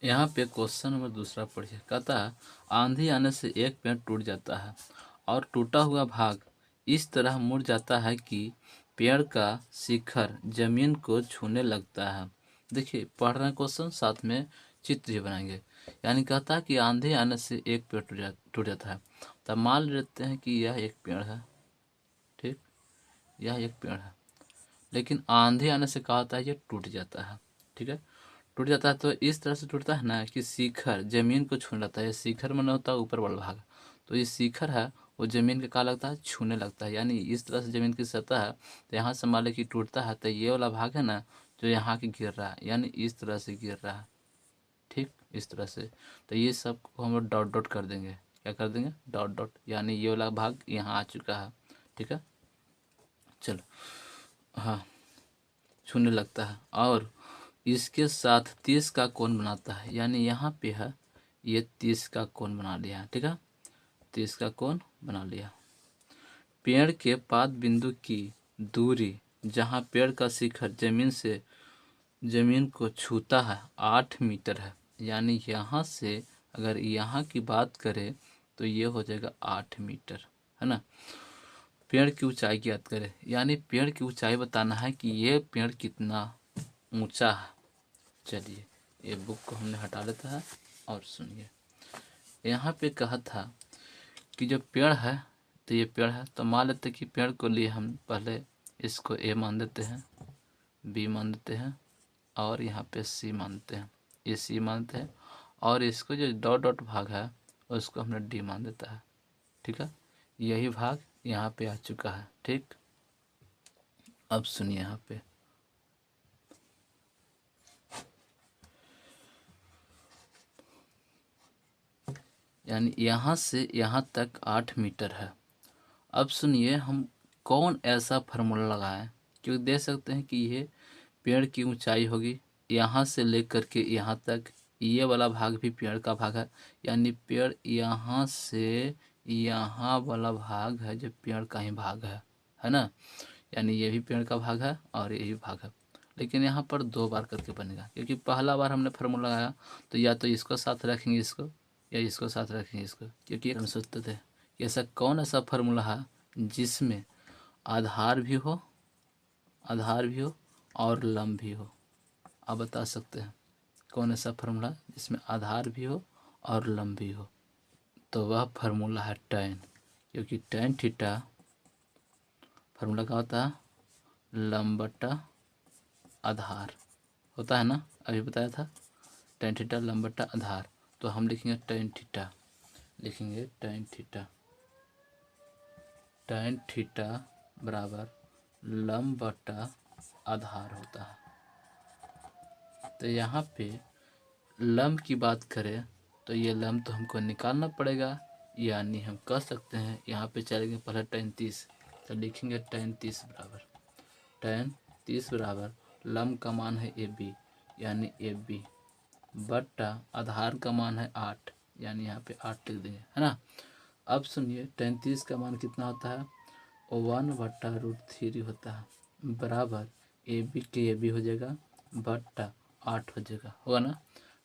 यहाँ पे question number दूसरा पढ़िए। कहता है आंधी आने से एक पेड़ टूट जाता है और टूटा हुआ भाग इस तरह मुड़ जाता है कि पेड़ का शिखर जमीन को छूने लगता है। देखिए पढ़ रहे हैं क्वेश्चन, साथ में चित्र भी बनाएंगे। यानी कहता है कि आंधी आने से एक पेड़ टूट जाता है। तब मान लेते हैं कि यह एक पेड़ है, ठीक, यह एक पेड़ है, लेकिन आंधी आने से क्या होता है, ये टूट जाता है। ठीक है, टूट जाता है तो इस तरह से टूटता है ना कि शिखर जमीन को छूने लगता है। शिखर में होता है ऊपर वाला भाग, तो ये शिखर है वो जमीन के क्या लगता है, छूने लगता है। यानी इस तरह से जमीन की सतह है, तो यहाँ से मान लो कि टूटता है तो ये वाला भाग है ना जो यहाँ की गिर रहा है, यानी इस तरह से गिर रहा है। ठीक, इस तरह से। तो ये सब को हम लोग डॉट डॉट कर देंगे। क्या कर देंगे, डॉट डॉट, यानी ये वाला भाग यहाँ आ चुका है। ठीक है, चलो, हाँ, छूने लगता है और इसके साथ 30 का कोण बनाता है। यानी यहाँ पे है ये 30 का कोण बना लिया। ठीक है, 30 का कोण बना लिया। पेड़ के पाद बिंदु की दूरी जहाँ पेड़ का शिखर जमीन को छूता है 8 मीटर है। यानी यहाँ से अगर यहाँ की बात करें तो ये हो जाएगा 8 मीटर, है ना। पेड़ की ऊंचाई ज्ञात करें, यानी पेड़ की ऊंचाई बताना है कि ये पेड़ कितना ऊंचा है। चलिए ये बुक को हमने हटा लेता है और सुनिए। यहाँ पे कहा था कि जो पेड़ है, तो ये पेड़ है, तो मान लेते कि पेड़ को लिए हम पहले इसको ए मान देते हैं, बी मान देते हैं और यहाँ पे सी मानते हैं, ये सी मानते हैं, और इसको जो डॉट डॉट भाग है उसको हमने डी मान देता है। ठीक है, यही भाग यहाँ पे आ चुका है। ठीक, अब सुनिए यहाँ पे, यानी यहाँ से यहाँ तक 8 मीटर है। अब सुनिए हम कौन ऐसा फार्मूला लगाएं, क्योंकि देख सकते हैं कि ये पेड़ की ऊंचाई होगी यहाँ से लेकर के यहाँ तक, ये वाला भाग भी पेड़ का भाग है। यानी पेड़ यहाँ से यहाँ वाला भाग है जो पेड़ का ही भाग है ना। यानी ये भी पेड़ का भाग है और ये भी भाग है, लेकिन यहाँ पर 2 बार करके बनेगा, क्योंकि पहला बार हमने फार्मूला लगाया तो या तो इसको साथ रखेंगे इसको, या इसको साथ रखेंगे इसको, क्योंकि हम सोचते थे कि ऐसा कौन ऐसा फार्मूला है जिसमें आधार भी हो, आधार भी हो और लंब भी हो। आप बता सकते हैं कौन ऐसा फार्मूला जिसमें आधार भी हो और लंब भी हो। तो वह फार्मूला है tan, क्योंकि tan थीटा फार्मूला क्या होता है, लंब बटा आधार होता है ना, अभी बताया था, tan थीटा लंब बटा आधार। तो हम लिखेंगे tan थीटा, लिखेंगे tan थीटा, tan थीटा बराबर लंब बटा आधार होता है। तो यहाँ पे लंब की बात करें तो ये लंब तो हमको निकालना पड़ेगा, यानी हम कह सकते हैं यहाँ पे चलेंगे पहले tan 30, तो लिखेंगे tan 30 बराबर, tan 30 बराबर लंब का मान है ए बी, यानी ए बी बट्टा आधार का मान है 8, यानी यहाँ पे 8 लिख देंगे, है ना। अब सुनिए tan 30 का मान कितना होता है, 1/√3 होता है, बराबर ए बी के ए बी हो जाएगा बट्टा 8 हो जाएगा, होगा ना।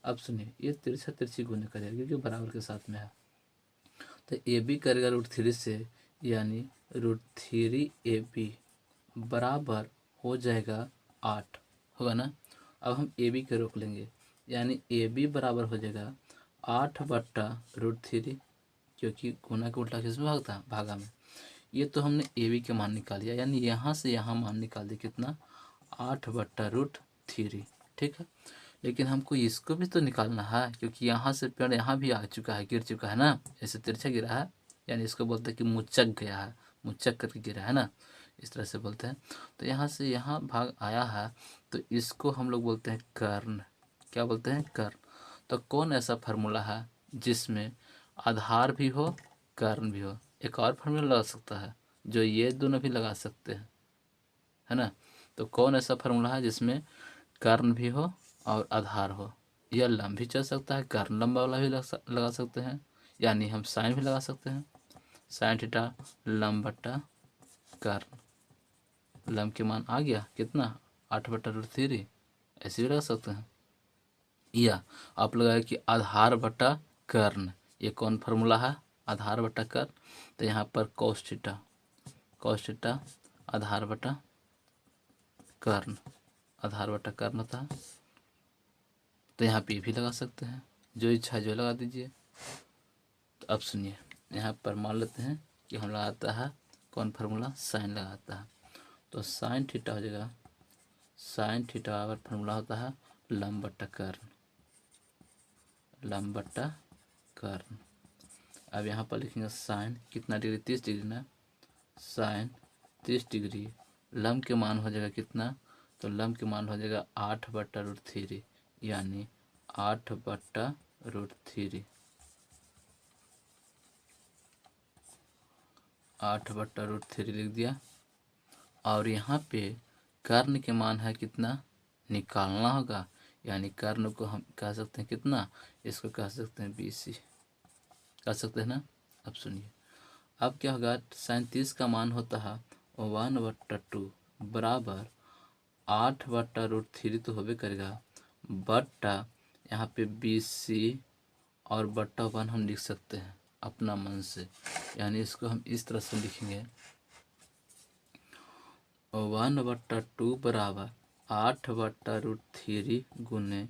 अब सुनिए ये तिरछा तिरछी गुने करेगा क्योंकि बराबर के साथ में है, तो ए बी करेगा √3 से, यानी √3 ए बी बराबर हो जाएगा 8, होगा ना। अब हम ए बी के रोक लेंगे, यानी ए बी बराबर हो जाएगा 8/√3, क्योंकि गुना के उल्टा किसमें भागता, भागा में। ये तो हमने ए बी के मान निकाल लिया, यानी यहाँ से यहाँ मान निकाल दिया कितना, 8/√3। ठीक है, लेकिन हमको इसको भी तो निकालना है, क्योंकि यहाँ से पेड़ यहाँ भी आ चुका है, गिर चुका है ना, ऐसे तिरछा गिरा है, यानी इसको बोलते हैं कि मुचक गया है, मुचक करके गिरा है ना, इस तरह से बोलते हैं। तो यहाँ से यहाँ भाग आया है, तो इसको हम लोग बोलते हैं कर्ण। क्या बोलते हैं, कर्ण। तो कौन ऐसा फार्मूला है जिसमें आधार भी हो कर्ण भी हो। एक और फार्मूला लगा सकता है जो ये दोनों भी लगा सकते हैं, है ना। तो कौन ऐसा फार्मूला है जिसमें कर्ण भी हो और आधार हो। यह लंब भी चल सकता है, कर्ण लंबा वाला भी लगा सकते हैं, यानी हम साइन भी लगा सकते हैं, साइन थीटा लंब बट्टा कर्ण। लंब के मान आ गया कितना, 8/√3, ऐसे भी लगा सकते हैं। या आप लगाए कि आधार बटा कर्ण, ये कौन फार्मूला है, आधार बटा कर्ण। तो यहाँ पर cos थीटा आधार बटा कर्ण, आधार बटा कर्ण होता है। तो यहाँ पे भी लगा सकते हैं, जो इच्छा जो लगा दीजिए। तो अब सुनिए, यहाँ पर मान लेते हैं कि हम लगाता है कौन फार्मूला, साइन लगाता है। तो साइन थीटा हो जाएगा, साइन थीटा बराबर फार्मूला होता है लंब बटा कर्ण, लंब बटा कर्ण। अब यहाँ पर लिखेंगे साइन कितना डिग्री, 30 डिग्री ना, साइन 30 डिग्री, लंब के मान हो जाएगा कितना, तो लंब के मान हो जाएगा 8/√3, यानी 8/√3, 8/√3 लिख दिया। और यहाँ पे कर्ण के मान है कितना, निकालना होगा, यानी कर्ण को हम कह सकते हैं कितना, इसको कह सकते हैं BC, कह सकते हैं ना। अब सुनिए, अब क्या होगा, साइन 30 का मान होता है 1/2 बराबर 8/√3 तो होबे करेगा, बट्टा यहाँ पे BC और बट्टा 1 हम लिख सकते हैं अपना मन से, यानी इसको हम इस तरह से लिखेंगे 1/2 बराबर 8/√3 गुने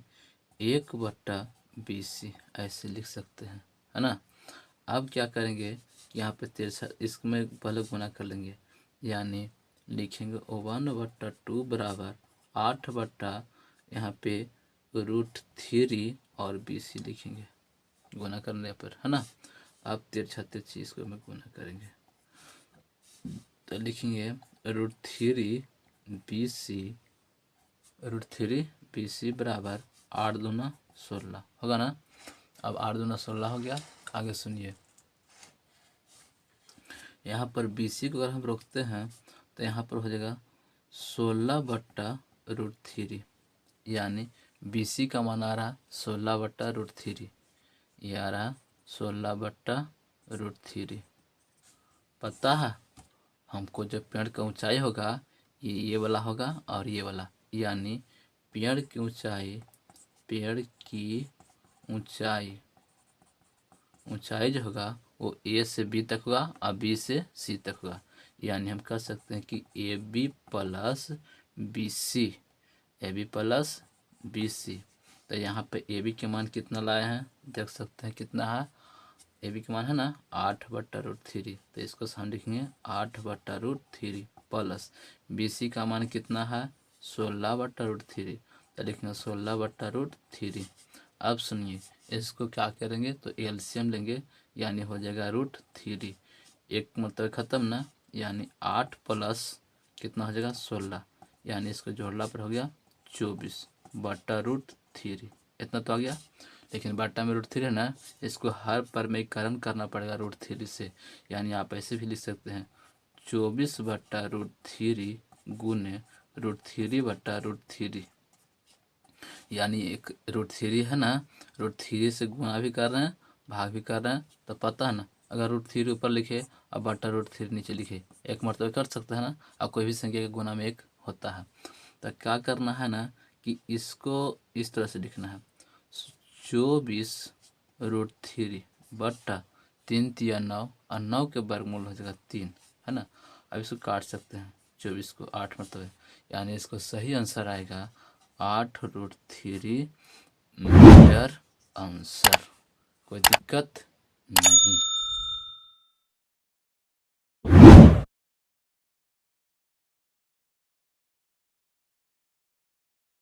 1/BC, ऐसे लिख सकते हैं, है ना। अब क्या करेंगे कि यहाँ पे तिरछा इसमें पहले गुना कर लेंगे, यानी लिखेंगे 1/2 बराबर 8 यहाँ पे √3 और BC लिखेंगे गुना करने पर, है ना। अब तिरछा तिरछी इसको में गुना करेंगे, तो लिखेंगे √3 BC बराबर 8 दूना 16 होगा ना। अब 8 दूना 16 हो गया। आगे सुनिए, यहाँ पर BC को अगर हम रोकते हैं तो यहाँ पर हो जाएगा 16/√3, यानी BC का मान आ रहा 16/√3, ये आ रहा 16/√3। पता है हमको जो पेड़ का ऊंचाई होगा ये वाला होगा और ये वाला, यानी पेड़ की ऊंचाई जो होगा वो A से B तक होगा और B से C तक होगा, यानी हम कह सकते हैं कि AB प्लस BC। तो यहाँ पे AB के मान कितना लाए हैं, देख सकते हैं कितना है, AB के मान है ना 8/√3, तो इसको हम लिखेंगे 8/√3 प्लस BC का मान कितना है 16/√3, तो लिखेंगे 16/√3। अब सुनिए, इसको क्या करेंगे तो एलसीएम लेंगे, यानी हो जाएगा √3, एक मतलब ख़त्म ना, यानी 8 प्लस कितना हो जाएगा 16, यानी इसको जोड़ला पर हो गया 24/√3, इतना तो आ गया। लेकिन बट्टा में √3 है ना, इसको हर परमेयीकरण करना पड़ेगा √3 से, यानी आप ऐसे भी लिख सकते हैं 24/√3 गुने √3/√3, यानी एक √3 है ना, √3 से गुणा भी कर रहे हैं भाग भी कर रहे हैं, तो पता है ना, अगर √3 ऊपर लिखे और बट्टा √3 नीचे लिखे, एक मरतबा कर सकते हैं ना। अब कोई भी संख्या के गुणा में एक होता है, तो क्या करना है ना कि इसको इस तरह से लिखना है 24√3 बट्टा 3 तिया 9 और 9 के वर्गमूल हो जाएगा 3, है ना। अब इसको काट सकते हैं, 24 को 8 मतलब, यानी इसको सही आंसर आएगा 8√3 मीटर आंसर, कोई दिक्कत नहीं।